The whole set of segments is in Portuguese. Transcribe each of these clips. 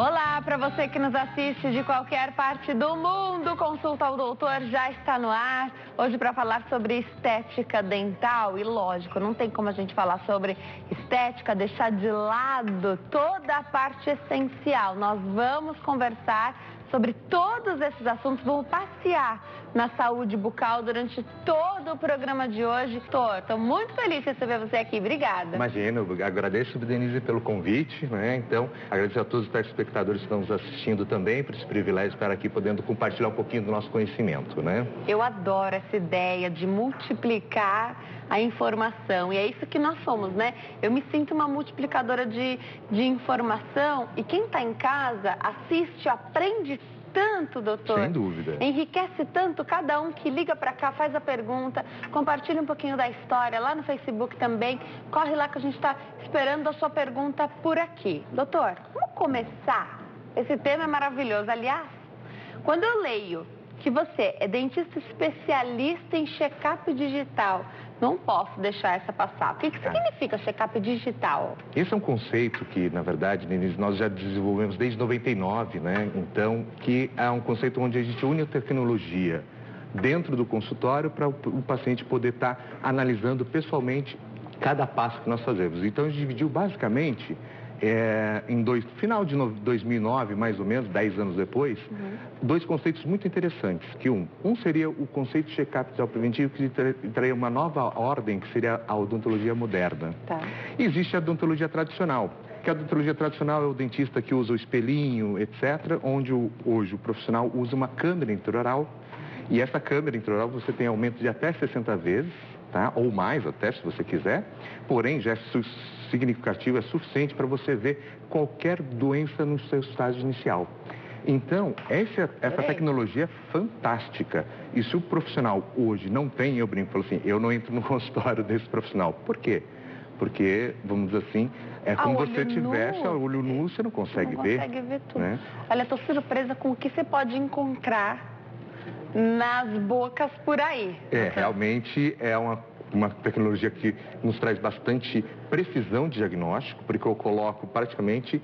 Olá, para você que nos assiste de qualquer parte do mundo, Consulta ao Doutor já está no ar. Hoje para falar sobre estética dental e lógico, não tem como a gente falar sobre estética, deixar de lado toda a parte essencial. Nós vamos conversar sobre todos esses assuntos, vamos passear na saúde bucal durante todo o programa de hoje. Estou muito feliz de receber você aqui, obrigada. Imagina, eu agradeço, Denise, pelo convite, né? Então, agradeço a todos os telespectadores que estão nos assistindo também, por esse privilégio de estar aqui podendo compartilhar um pouquinho do nosso conhecimento, né? Eu adoro essa ideia de multiplicar a informação, e é isso que nós somos, né? Eu me sinto uma multiplicadora de informação, e quem está em casa assiste, aprende tanto, doutor. Sem dúvida. Enriquece tanto, cada um que liga para cá, faz a pergunta, compartilha um pouquinho da história, lá no Facebook também. Corre lá que a gente está esperando a sua pergunta por aqui. Doutor, vamos começar? Esse tema é maravilhoso. Aliás, quando eu leio que você é dentista especialista em check-up digital, não posso deixar essa passar. O que significa check-up digital? Esse é um conceito que, na verdade, Denise, nós já desenvolvemos desde 99, né? Então, que é um conceito onde a gente une a tecnologia dentro do consultório para o paciente poder estar analisando pessoalmente cada passo que nós fazemos. Então, a gente dividiu basicamente final de 2009, mais ou menos, 10 anos depois, dois conceitos muito interessantes. Que um seria o conceito de check-up digital preventivo, que traria uma nova ordem, que seria a odontologia moderna. Tá. E existe a odontologia tradicional, que a odontologia tradicional é o dentista que usa o espelhinho, etc., onde hoje o profissional usa uma câmera intraoral, e essa câmera intraoral você tem aumento de até 60 vezes, tá? Ou mais até, se você quiser, porém já é significativo, é suficiente para você ver qualquer doença no seu estágio inicial. Então, essa tecnologia é fantástica. E se o profissional hoje não tem, eu brinco, falo assim, eu não entro no consultório desse profissional. Por quê? Porque, vamos dizer assim, é como você tivesse a olho nu, você não consegue ver. Não consegue ver tudo. Né? Olha, estou surpresa com o que você pode encontrar nas bocas por aí. Realmente é uma tecnologia que nos traz bastante precisão de diagnóstico, porque eu coloco praticamente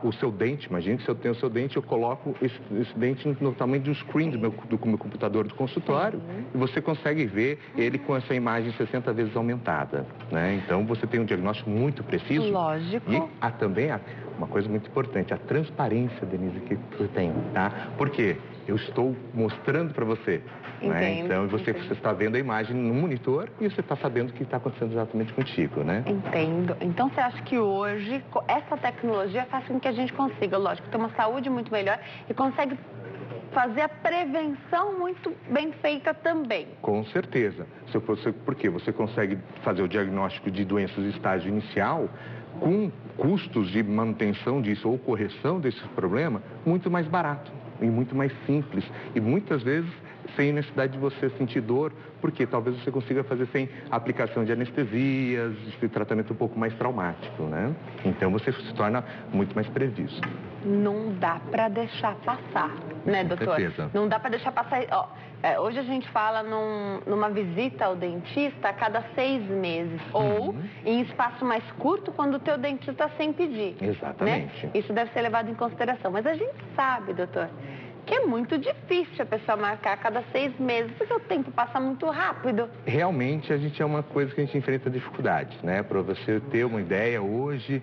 o seu dente. Imagine que se eu tenho o seu dente, eu coloco esse dente no tamanho de um screen do meu computador do consultório, e você consegue ver ele com essa imagem 60 vezes aumentada, né? Então, você tem um diagnóstico muito preciso. Lógico. E há também uma coisa muito importante, a transparência, Denise, que eu tenho, tá? Por quê? Eu estou mostrando para você, né? Então, você está vendo a imagem no monitor e você está sabendo o que está acontecendo exatamente contigo, né? Entendo. Então, você acha que hoje essa tecnologia faz com que a gente consiga, lógico, ter uma saúde muito melhor e consegue fazer a prevenção muito bem feita também? Com certeza. Porque você consegue fazer o diagnóstico de doenças de estágio inicial com custos de manutenção disso ou correção desse problema muito mais barato e muito mais simples. E muitas vezes sem necessidade de você sentir dor, porque talvez você consiga fazer sem aplicação de anestesias, esse tratamento um pouco mais traumático, né? Então você se torna muito mais previsto. Não dá para deixar passar, né, doutor? Com certeza. Não dá para deixar passar. Hoje a gente fala numa visita ao dentista a cada 6 meses, ou em espaço mais curto quando o teu dentista está sem pedir. Exatamente. Né? Isso deve ser levado em consideração. Mas a gente sabe, doutor, que é muito difícil a pessoa marcar a cada 6 meses, porque o tempo passa muito rápido. Realmente, é uma coisa que a gente enfrenta dificuldades, né? Para você ter uma ideia, hoje,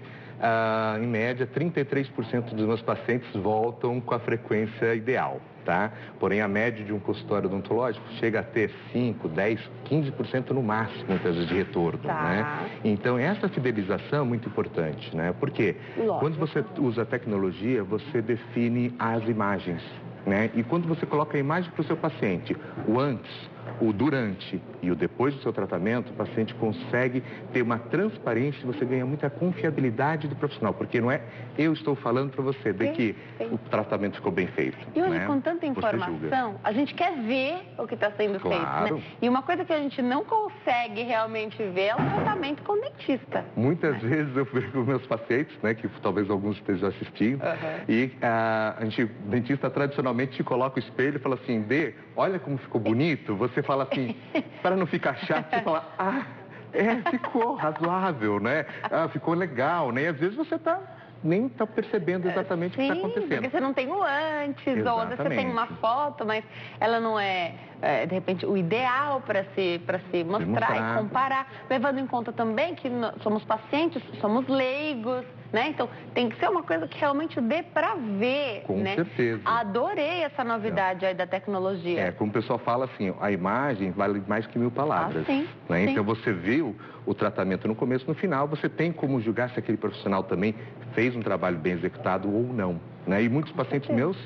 em média, 33% dos meus pacientes voltam com a frequência ideal, tá? Porém, a média de um consultório odontológico chega a ter 5, 10, 15% no máximo, muitas vezes, de retorno, né? Então, essa fidelização é muito importante, né? Porque quando você usa a tecnologia, você define as imagens, né? E quando você coloca a imagem para o seu paciente, o antes, o durante e o depois do seu tratamento, o paciente consegue ter uma transparência e você ganha muita confiabilidade do profissional, porque não é eu estou falando para você de que o tratamento ficou bem feito. E hoje, né? com tanta informação, a gente quer ver o que está sendo feito, né? E uma coisa que a gente não consegue realmente ver é o tratamento com o dentista. Muitas vezes eu vejo com meus pacientes, né, que talvez alguns estejam assistindo, e o dentista tradicionalmente te coloca o espelho e fala assim, olha como ficou bonito. Você fala assim, para não ficar chato, você fala, ficou razoável, né? Ficou legal, né? E às vezes você está nem está percebendo exatamente o que está acontecendo. Porque você não tem o antes, Exatamente. ou você tem uma foto, mas ela não é, de repente, o ideal para se mostrar e comparar, levando em conta também que somos pacientes, somos leigos, né? Então, tem que ser uma coisa que realmente dê para ver, Com né? certeza. Adorei essa novidade aí da tecnologia. Como o pessoal fala assim, a imagem vale mais que 1000 palavras. Sim, né? sim. Então, você viu o tratamento no começo e no final, você tem como julgar se aquele profissional também fez um trabalho bem executado ou não. Né? E muitos pacientes meus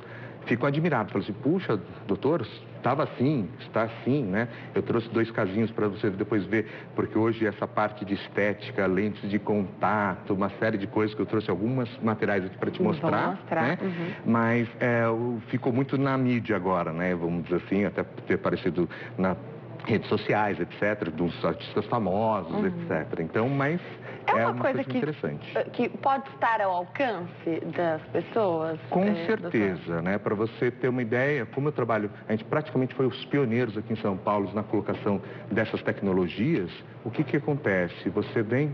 ficam admirados, falam assim, puxa, doutor, estava assim, está assim, né? Eu trouxe 2 casinhos para você depois ver, porque hoje essa parte de estética, lentes de contato, uma série de coisas que eu trouxe alguns materiais aqui para te mostrar, né? Mas ficou muito na mídia agora, né? Vamos dizer assim, até ter aparecido na redes sociais, etc., dos artistas famosos, etc. Então, mas é uma coisa interessante. Que pode estar ao alcance das pessoas? Com certeza, né? Para você ter uma ideia, como eu trabalho, a gente praticamente foi os pioneiros aqui em São Paulo na colocação dessas tecnologias. O que acontece? Você vem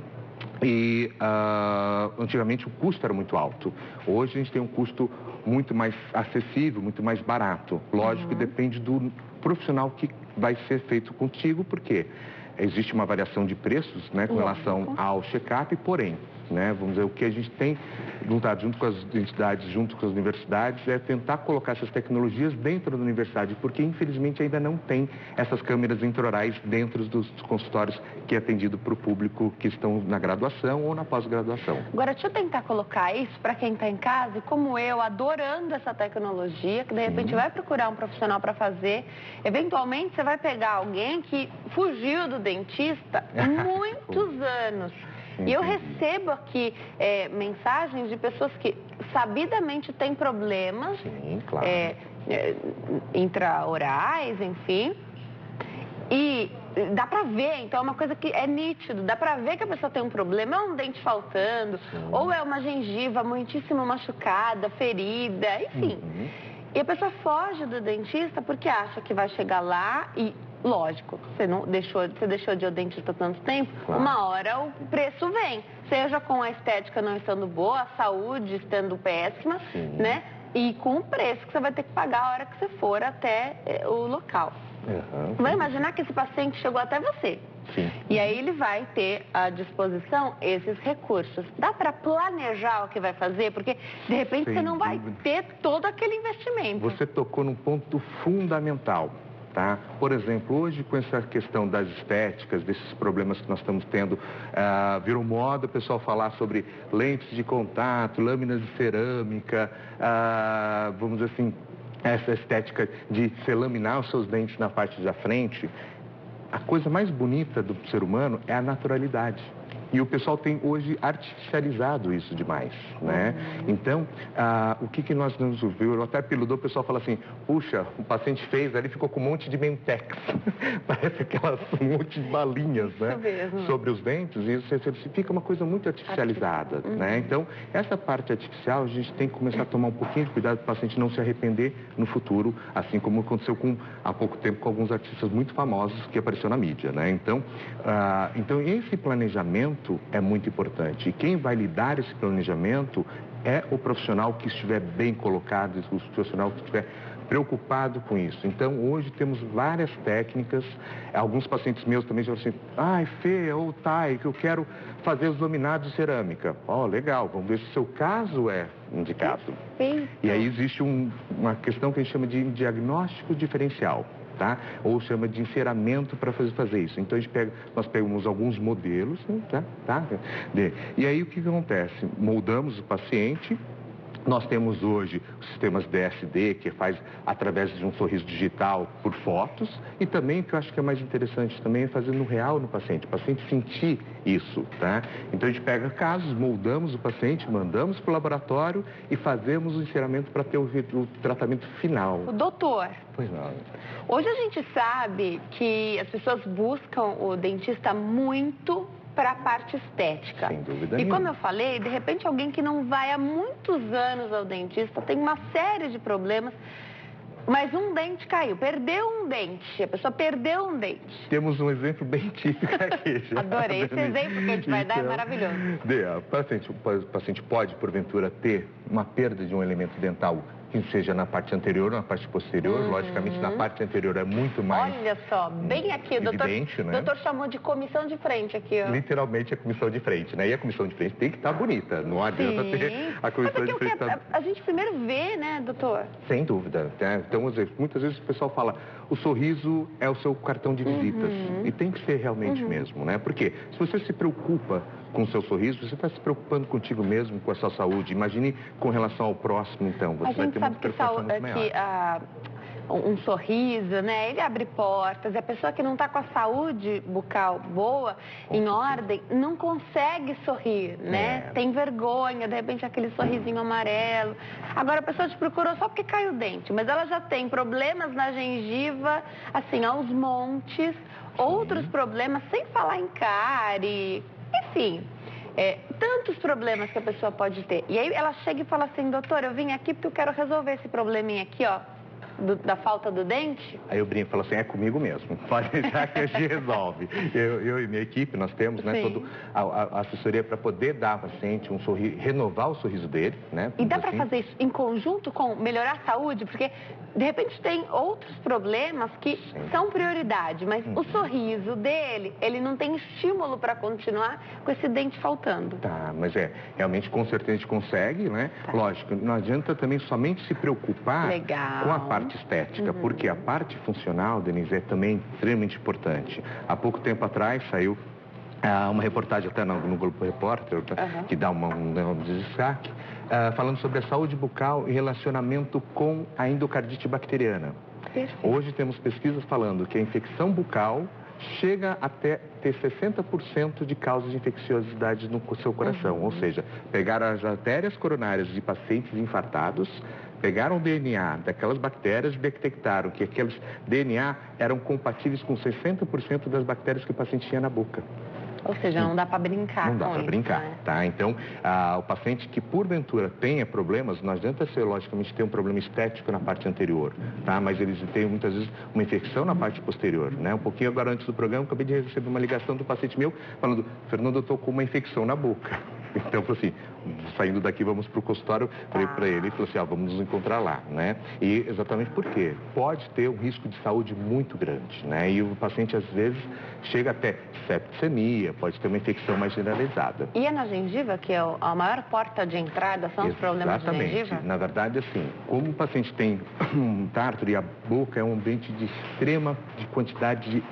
e antigamente o custo era muito alto. Hoje a gente tem um custo muito mais acessível, muito mais barato. Lógico que depende do profissional que vai ser feito contigo, porque existe uma variação de preços, né, com relação ao check-up, porém, né, vamos dizer, o que a gente tem vontade, junto com as entidades, junto com as universidades, é tentar colocar essas tecnologias dentro da universidade, porque infelizmente ainda não tem essas câmeras intraorais dentro dos consultórios que é atendido para o público que estão na graduação ou na pós-graduação. Agora, deixa eu tentar colocar isso para quem está em casa e como eu, adorando essa tecnologia, que de repente vai procurar um profissional para fazer. Eventualmente, você vai pegar alguém que fugiu do dentista há muitos anos. E eu recebo aqui mensagens de pessoas que sabidamente têm problemas intraorais, enfim, e dá pra ver, então é uma coisa que é nítido, dá pra ver que a pessoa tem um problema, é um dente faltando, ou é uma gengiva muitíssimo machucada, ferida, enfim. E a pessoa foge do dentista porque acha que vai chegar lá e, lógico, você deixou de ir ao dentista tanto tempo, uma hora o preço vem. Seja com a estética não estando boa, a saúde estando péssima, né? E com o preço que você vai ter que pagar a hora que você for até o local. Vai imaginar que esse paciente chegou até você. E aí ele vai ter à disposição esses recursos. Dá para planejar o que vai fazer? Porque, de repente, você não vai ter todo aquele investimento. Você tocou num ponto fundamental. Tá? Por exemplo, hoje com essa questão das estéticas, desses problemas que nós estamos tendo, virou moda o pessoal falar sobre lentes de contato, lâminas de cerâmica, vamos dizer assim, essa estética de você laminar os seus dentes na parte da frente. A coisa mais bonita do ser humano é a naturalidade. E o pessoal tem hoje artificializado isso demais, né? Então, o que nós nos ouviu, até apelidou, o pessoal fala assim, puxa, o paciente fez, ali ficou com um monte de mentex. Parece aquelas um monte de balinhas, né? Sobre os dentes, e isso fica uma coisa muito artificializada, né? Então, essa parte artificial, a gente tem que começar a tomar um pouquinho de cuidado para o paciente não se arrepender no futuro, assim como aconteceu há pouco tempo com alguns artistas muito famosos que apareceram na mídia, né? Então, esse planejamento é muito importante. E quem vai lidar esse planejamento é o profissional que estiver bem colocado, o profissional que estiver preocupado com isso. Então, hoje temos várias técnicas. Alguns pacientes meus também já falam assim, Fê, ou Thay, que eu quero fazer os laminados de cerâmica. Legal, vamos ver se o seu caso é indicado. E aí existe uma questão que a gente chama de diagnóstico diferencial. Tá? Ou chama de enceramento para fazer isso. Então, nós pegamos alguns modelos, né? Tá? E aí, o que acontece? Moldamos o paciente. Nós temos hoje os sistemas DSD, que faz através de um sorriso digital por fotos, e também, o que eu acho que é mais interessante também, é fazer no real no paciente, o paciente sentir isso, tá? Então, a gente pega casos, moldamos o paciente, mandamos para o laboratório e fazemos o enceramento para ter o tratamento final. Doutor, pois não. Hoje a gente sabe que as pessoas buscam o dentista muito para a parte estética. Sem dúvida nenhuma. E como eu nenhuma. falei, de repente alguém que não vai há muitos anos ao dentista tem uma série de problemas. Mas um dente caiu, perdeu um dente, a pessoa perdeu um dente. Temos um exemplo bem típico aqui. Adorei esse exemplo que a gente vai dar, é maravilhoso. O paciente pode, porventura, ter uma perda de um elemento dental, que seja na parte anterior ou na parte posterior. Logicamente, na parte anterior é muito mais. Olha só, bem aqui, evidente, o doutor chamou de comissão de frente aqui, ó. Literalmente a comissão de frente, né? E a comissão de frente tem que estar bonita, não adianta ter a comissão de frente. A gente primeiro vê, né, doutor? Sem dúvida. Né? Então, muitas vezes o pessoal fala, o sorriso é o seu cartão de visitas. E tem que ser realmente mesmo, né? Porque se você se preocupa com o seu sorriso, você está se preocupando contigo mesmo, com a sua saúde. Imagine com relação ao próximo, então. Você vai ter uma preocupação muito maior. Um sorriso, né? Ele abre portas. E a pessoa que não está com a saúde bucal boa, em ordem, não consegue sorrir, né? Tem vergonha, de repente aquele sorrisinho amarelo. Agora a pessoa te procurou só porque caiu o dente, mas ela já tem problemas na gengiva, assim, aos montes, outros problemas, sem falar em cárie, enfim. Tantos problemas que a pessoa pode ter. E aí ela chega e fala assim, doutor, eu vim aqui porque eu quero resolver esse probleminha aqui, ó. Da falta do dente? Aí eu brinco e falo assim, é comigo mesmo, pode deixar que a gente resolve. Eu e minha equipe, nós temos, né, toda a assessoria para poder dar ao paciente um sorriso, renovar o sorriso dele, né? E dá para fazer isso em conjunto com melhorar a saúde? Porque, de repente, tem outros problemas que são prioridade, mas o sorriso dele, ele não tem estímulo para continuar com esse dente faltando. Tá, mas realmente com certeza a gente consegue, né? Lógico, não adianta também somente se preocupar com a parte estética, porque a parte funcional, Denise, é também extremamente importante. Há pouco tempo atrás saiu uma reportagem até no Grupo Repórter, que dá um destaque, falando sobre a saúde bucal e relacionamento com a endocardite bacteriana. Perfeito. Hoje temos pesquisas falando que a infecção bucal chega até ter 60% de causas de infecciosidade no seu coração. Ou seja, pegaram as artérias coronárias de pacientes infartados, pegaram o DNA daquelas bactérias e detectaram que aqueles DNA eram compatíveis com 60% das bactérias que o paciente tinha na boca. Ou seja, não dá para brincar com isso. Não dá para brincar, né? Tá? Então, o paciente que porventura tenha problemas, não adianta ser, logicamente, ter um problema estético na parte anterior, tá? Mas eles têm, muitas vezes, uma infecção na parte posterior, né? Um pouquinho agora antes do programa, acabei de receber uma ligação do paciente meu, falando, Fernando, eu estou com uma infecção na boca. Então, eu falei assim, saindo daqui, vamos para o consultório, falei para ele, falou assim, vamos nos encontrar lá, né? E exatamente por quê? Pode ter um risco de saúde muito grande, né? E o paciente, às vezes, chega até septicemia, pode ter uma infecção mais generalizada. E é na gengiva que é a maior porta de entrada, são os problemas de gengiva? Exatamente. Na verdade, assim, como o paciente tem um tártaro e a boca é um ambiente de extrema quantidade de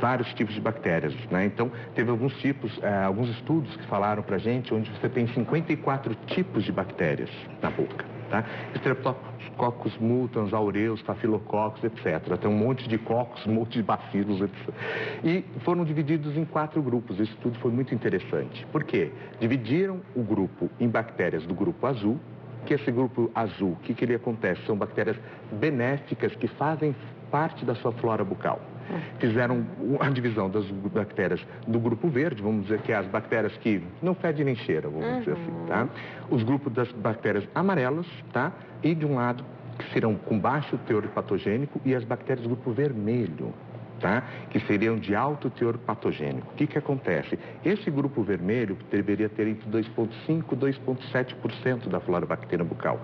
vários tipos de bactérias, né? Então, teve alguns estudos que falaram pra gente, onde você tem 54 tipos de bactérias na boca, tá? Streptococcus mutans, aureus, staphylococcus, etc. Tem um monte de cocos, um monte de bacilos, etc. E foram divididos em 4 grupos. Esse estudo foi muito interessante. Por quê? Dividiram o grupo em bactérias do grupo azul, que esse grupo azul, o que ele acontece? São bactérias benéficas que fazem parte da sua flora bucal. Fizeram a divisão das bactérias do grupo verde, vamos dizer que é as bactérias que não fedem nem cheiram, vamos dizer assim, tá? Os grupos das bactérias amarelas, tá? E de um lado, que serão com baixo teor patogênico, e as bactérias do grupo vermelho, tá? Que seriam de alto teor patogênico. O que acontece? Esse grupo vermelho deveria ter entre 2,5% e 2,7% da flora bacteriana bucal.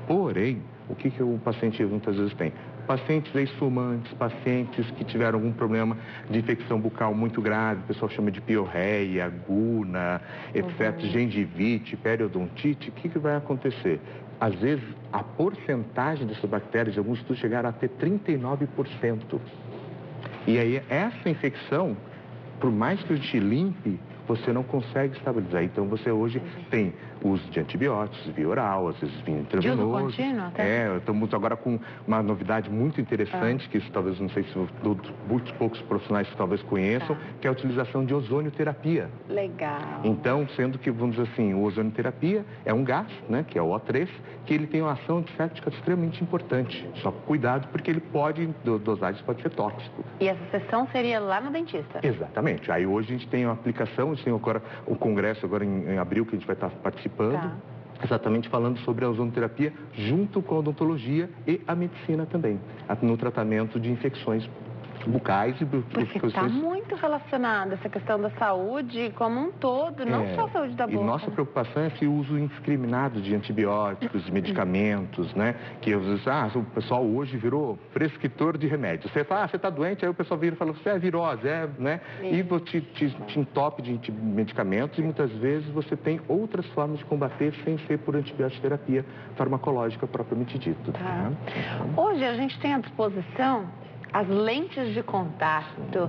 Porém, o que o paciente muitas vezes tem? Pacientes ex-fumantes, pacientes que tiveram algum problema de infecção bucal muito grave, o pessoal chama de piorreia, guna, etc., gengivite, periodontite, o que vai acontecer? Às vezes, a porcentagem dessas bactérias, de alguns estudos chegaram a ter 39%. E aí, essa infecção, por mais que a gente limpe, você não consegue estabilizar. Então, você hoje tem uso de antibióticos, via oral, às vezes via intravenoso. De uso contínuo até? Estamos agora com uma novidade muito interessante, que isso talvez, não sei se muitos poucos profissionais talvez conheçam, que é a utilização de ozonioterapia. Legal. Então, sendo que, vamos dizer assim, o ozonioterapia é um gás, né, que é o O3, que ele tem uma ação antisséptica extremamente importante. Só cuidado, porque ele dosagem pode ser tóxico. E essa sessão seria lá no dentista? Exatamente. Aí hoje a gente tem uma aplicação, a gente tem agora o congresso agora em abril que a gente vai estar participando. exatamente falando sobre a ozonoterapia junto com a odontologia e a medicina também, no tratamento de infecções bucais e porque está muito relacionada essa questão da saúde como um todo, não só a saúde da boca. E nossa preocupação é esse uso indiscriminado de antibióticos, de medicamentos, né? Que às vezes, o pessoal hoje virou prescritor de remédios. Você fala, você está doente, aí o pessoal vira e fala, você é virose, né? E te entope de medicamentos e muitas vezes você tem outras formas de combater sem ser por antibiótico terapia farmacológica propriamente dito. Tá. Né? Hoje a gente tem à disposição as lentes de contato,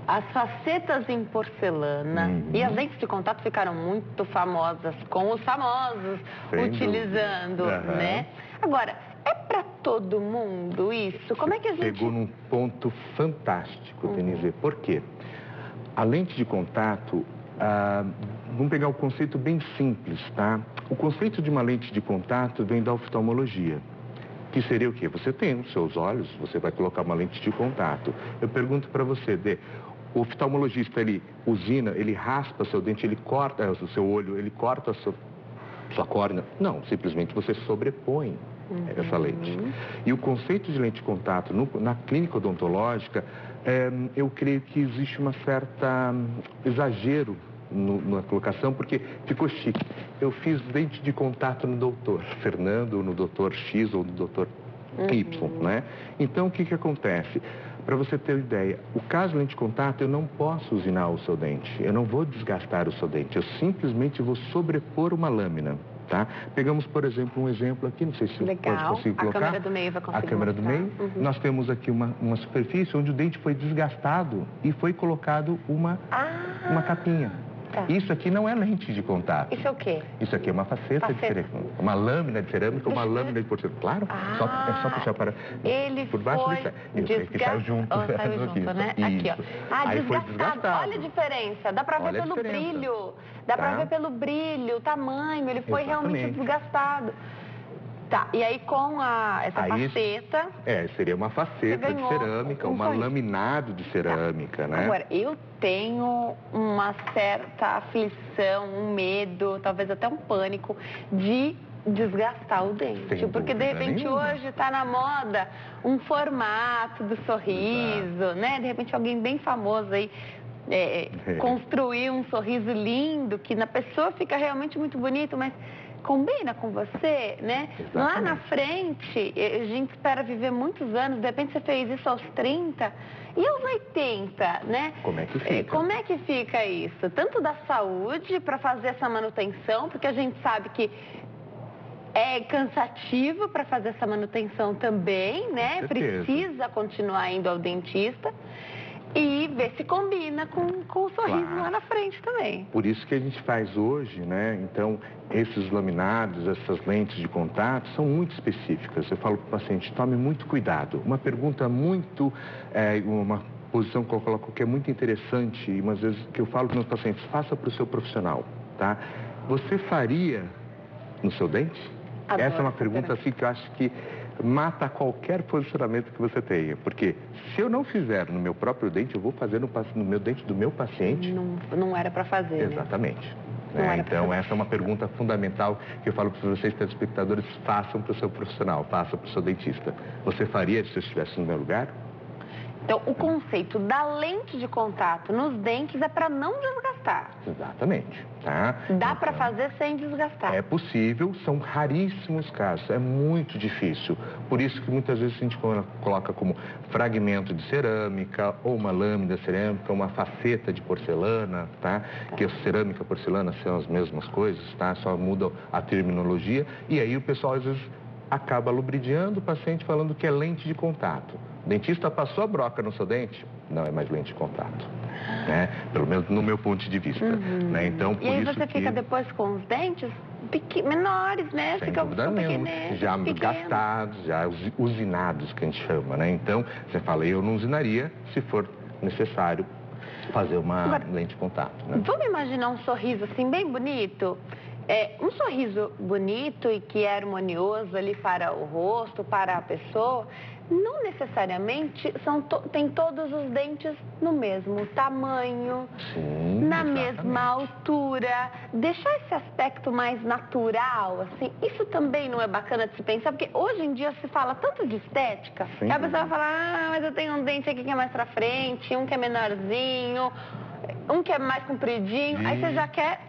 as facetas em porcelana e as lentes de contato ficaram muito famosas com os famosos utilizando, né? Agora, é para todo mundo isso? Como é que a gente... Pegou num ponto fantástico, Denise. Por quê? A lente de contato, vamos pegar o conceito bem simples, tá? O conceito de uma lente de contato vem da oftalmologia. Que seria o quê? Você tem os seus olhos, você vai colocar uma lente de contato. Eu pergunto para você, o oftalmologista, ele usina, ele raspa seu dente, ele corta o seu olho, ele corta a sua córnea? Não, simplesmente você sobrepõe essa lente. E o conceito de lente de contato na clínica odontológica, eu creio que existe uma certa exagero na colocação, porque ficou chique. Eu fiz lente de contato no doutor Fernando, no doutor X ou no doutor Y, né? Então, o que acontece? Para você ter ideia, o caso de lente de contato, eu não posso usinar o seu dente. Eu não vou desgastar o seu dente. Eu simplesmente vou sobrepor uma lâmina, tá? Pegamos, por exemplo, um exemplo aqui, não sei se eu consigo colocar. A câmera do meio vai conseguir A câmera do meio. Nós temos aqui uma superfície onde o dente foi desgastado e foi colocado uma capinha. Isso aqui não é lente de contato. Isso é o quê? Isso aqui é uma faceta de cerâmica. Uma lâmina de cerâmica, uma lâmina de porcelana. Claro, é só puxar para... Ele por baixo foi que saiu junto. Saiu junto, né? Aqui, ó. Aí foi desgastado. Olha a diferença. Dá para ver pelo brilho. Dá para ver pelo brilho, o tamanho. Ele foi realmente desgastado. Tá, e aí com essa faceta... seria uma faceta de cerâmica, um laminado de cerâmica, né? Agora, eu tenho uma certa aflição, um medo, talvez até um pânico de desgastar o dente. Porque, de repente, hoje está na moda um formato do sorriso, né? De repente, alguém bem famoso aí... construir um sorriso lindo, que na pessoa fica realmente muito bonito, mas... combina com você, né? Exatamente. Lá na frente, a gente espera viver muitos anos, de repente você fez isso aos 30 e aos 80, né? Como é que fica? Como é que fica isso? Tanto da saúde para fazer essa manutenção, porque a gente sabe que é cansativo para fazer essa manutenção também, né? Precisa continuar indo ao dentista. E ver se combina com o sorriso lá na frente também. Por isso que a gente faz hoje, né? Então, esses laminados, essas lentes de contato são muito específicas. Eu falo para o paciente, tome muito cuidado. Uma pergunta muito, uma posição que eu coloco que é muito interessante, e umas vezes que eu falo para os meus pacientes, faça para o seu profissional, tá? Você faria no seu dente? Adoro. Essa é uma pergunta assim que eu acho que mata qualquer posicionamento que você tenha. Porque se eu não fizer no meu próprio dente, eu vou fazer no meu dente do meu paciente. Não era para fazer, Exatamente. Né? Então, essa é uma pergunta fundamental que eu falo para vocês, telespectadores, façam para o seu profissional, façam para o seu dentista. Você faria se eu estivesse no meu lugar? Então, o conceito da lente de contato nos dentes é para não desgastar. Exatamente. Tá? Dá para fazer sem desgastar. É possível, são raríssimos casos, é muito difícil. Por isso que muitas vezes a gente coloca como fragmento de cerâmica, ou uma lâmina cerâmica, uma faceta de porcelana, tá? Que a cerâmica e a porcelana são as mesmas coisas, tá? Só muda a terminologia. E aí o pessoal às vezes acaba lubridiando o paciente falando que é lente de contato. O dentista passou a broca no seu dente, não é mais lente de contato, né? Pelo menos no meu ponto de vista, né? Então, por e aí isso você fica depois com os dentes menores, né? Sem dúvida nenhuma, já gastados, já usinados, que a gente chama, né? Então, você fala, eu não usinaria se for necessário fazer uma lente de contato, né? Vamos imaginar um sorriso assim, bem bonito? Um sorriso bonito e que é harmonioso ali para o rosto, para a pessoa, não necessariamente tem todos os dentes no mesmo tamanho, Sim, na exatamente. mesma altura. Deixar esse aspecto mais natural, assim, isso também não é bacana de se pensar, porque hoje em dia se fala tanto de estética, Sem que a pessoa dúvida. vai falar, mas eu tenho um dente aqui que é mais pra frente, um que é menorzinho, um que é mais compridinho, aí você já quer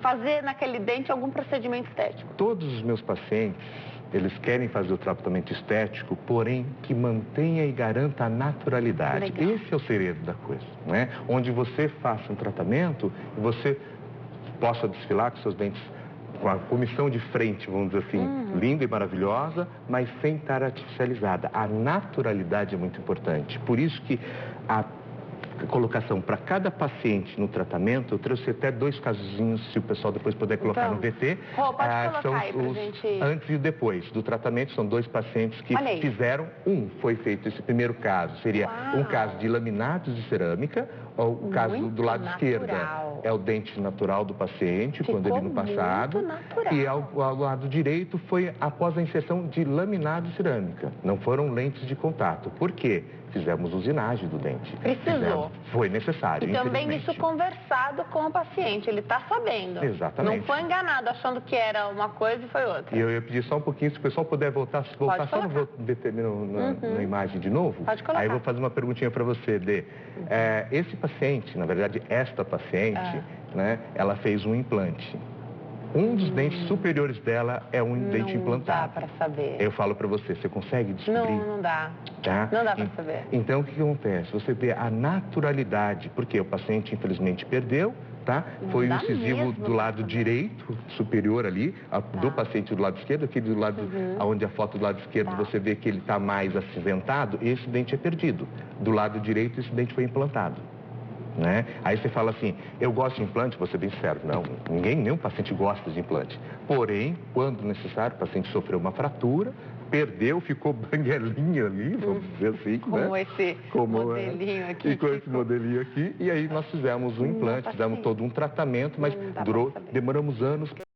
fazer naquele dente algum procedimento estético. Todos os meus pacientes, eles querem fazer o tratamento estético, porém que mantenha e garanta a naturalidade. Legal. Esse é o segredo da coisa, né? Onde você faça um tratamento e você possa desfilar com seus dentes com a comissão de frente, vamos dizer assim, linda e maravilhosa, mas sem estar artificializada. A naturalidade é muito importante. Por isso que a colocação para cada paciente no tratamento, eu trouxe até 2 casozinhos, se o pessoal depois puder colocar no VT. Pode colocar São aí pra os gente... antes e depois do tratamento, são 2 pacientes que fizeram, foi feito esse primeiro caso, seria um caso de laminados de cerâmica, o caso do lado esquerdo é o dente natural do paciente, quando ele no passado, e ao lado direito foi após a inserção de laminado de cerâmica, não foram lentes de contato. Por quê? Fizemos usinagem do dente. Precisou. Foi necessário, e também isso conversado com o paciente, ele está sabendo. Exatamente. Não foi enganado achando que era uma coisa e foi outra. E eu ia pedir só um pouquinho, se o pessoal puder voltar só na imagem de novo. Pode colocar. Aí eu vou fazer uma perguntinha para você, Dê. Esse paciente, na verdade, esta paciente, né, ela fez um implante. Um dos dentes superiores dela é um dente implantado. Não dá para saber. Eu falo para você consegue descobrir? Não dá. Tá? Não dá para saber. Então, o que acontece? Você vê a naturalidade, porque o paciente, infelizmente, perdeu, tá? Foi o incisivo do lado direito, superior ali, do paciente do lado esquerdo, aquele do lado, onde a foto do lado esquerdo você vê que ele está mais acinzentado, esse dente é perdido. Do lado direito, esse dente foi implantado. Né? Aí você fala assim, eu gosto de implante, vou ser bem sincero, não, nenhum paciente gosta de implante. Porém, quando necessário, o paciente sofreu uma fratura, perdeu, ficou banguelinho ali, vamos dizer assim. Como né? esse modelinho aqui. E com esse modelinho aqui, e aí nós fizemos um implante, fizemos todo um tratamento, mas demoramos anos.